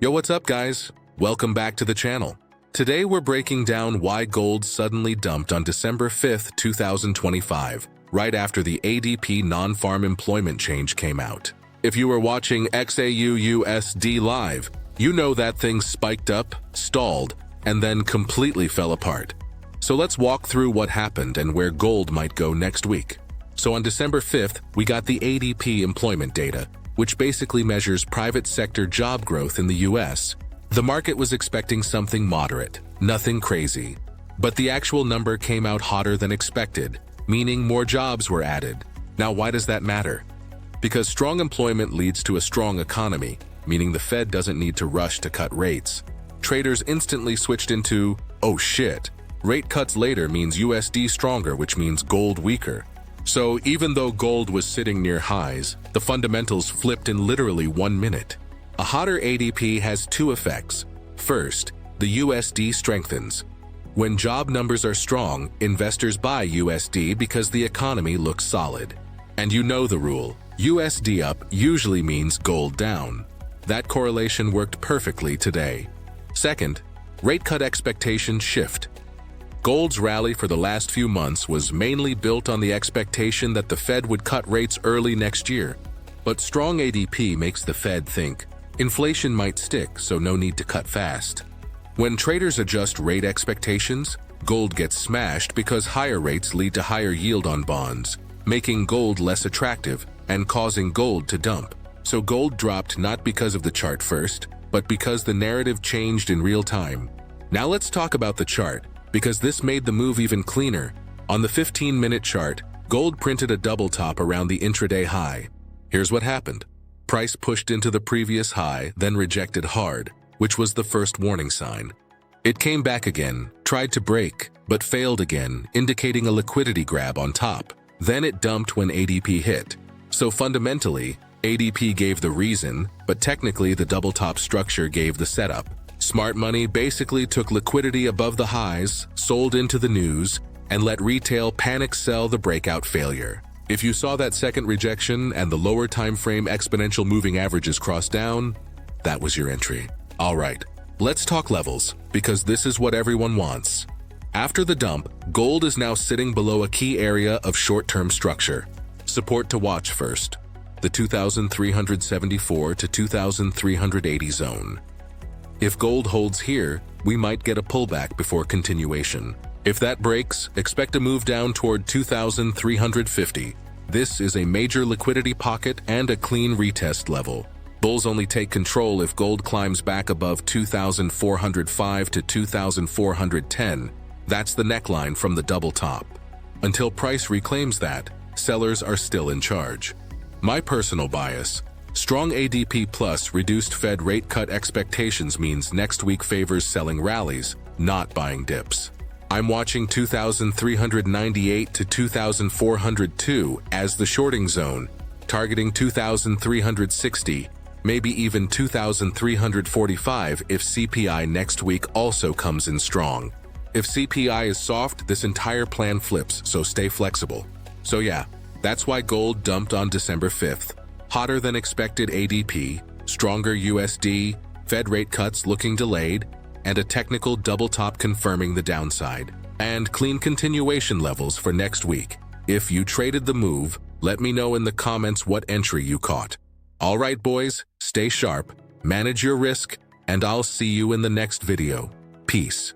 Yo, what's up guys? Welcome back to the channel. Today we're breaking down why gold suddenly dumped on December 5th, 2025, right after the ADP non-farm employment change came out. If you were watching XAUUSD live, you know that thing spiked up, stalled, and then completely fell apart. So let's walk through what happened and where gold might go next week. So on December 5th, we got the ADP employment data, which basically measures private sector job growth in the US. The market was expecting something moderate, nothing crazy. But the actual number came out hotter than expected, meaning more jobs were added. Now why does that matter? Because strong employment leads to a strong economy, meaning the Fed doesn't need to rush to cut rates. Traders instantly switched into, oh shit, rate cuts later means USD stronger, which means gold weaker. So even though gold was sitting near highs, the fundamentals flipped in literally 1 minute. A hotter ADP has two effects. First, the USD strengthens. When job numbers are strong, investors buy USD because the economy looks solid. And you know the rule, USD up usually means gold down. That correlation worked perfectly today. Second, rate cut expectations shift. Gold's rally for the last few months was mainly built on the expectation that the Fed would cut rates early next year. But strong ADP makes the Fed think inflation might stick, so no need to cut fast. When traders adjust rate expectations, gold gets smashed because higher rates lead to higher yield on bonds, making gold less attractive and causing gold to dump. So gold dropped not because of the chart first, but because the narrative changed in real time. Now let's talk about the chart, because this made the move even cleaner. On the 15-minute chart, gold printed a double top around the intraday high. Here's what happened. Price pushed into the previous high, then rejected hard, which was the first warning sign. It came back again, tried to break, but failed again, indicating a liquidity grab on top. Then it dumped when ADP hit. So fundamentally, ADP gave the reason, but technically the double top structure gave the setup. Smart money basically took liquidity above the highs, sold into the news, and let retail panic sell the breakout failure. If you saw that second rejection and the lower time frame exponential moving averages cross down, that was your entry. All right, let's talk levels, because this is what everyone wants. After the dump, gold is now sitting below a key area of short-term structure. Support to watch first, the 2,374 to 2,380 zone. If gold holds here, we might get a pullback before continuation. If that breaks, expect a move down toward 2,350. This is a major liquidity pocket and a clean retest level. Bulls only take control if gold climbs back above 2,405 to 2,410. That's the neckline from the double top. Until price reclaims that, sellers are still in charge. My personal bias: strong ADP plus reduced Fed rate cut expectations means next week favors selling rallies, not buying dips. I'm watching 2,398 to 2,402 as the shorting zone, targeting 2,360, maybe even 2,345 if CPI next week also comes in strong. If CPI is soft, this entire plan flips, so stay flexible. So yeah, that's why gold dumped on December 5th. Hotter than expected ADP, stronger USD, Fed rate cuts looking delayed, and a technical double top confirming the downside, and clean continuation levels for next week. If you traded the move, let me know in the comments what entry you caught. All right, boys, stay sharp, manage your risk, and I'll see you in the next video. Peace.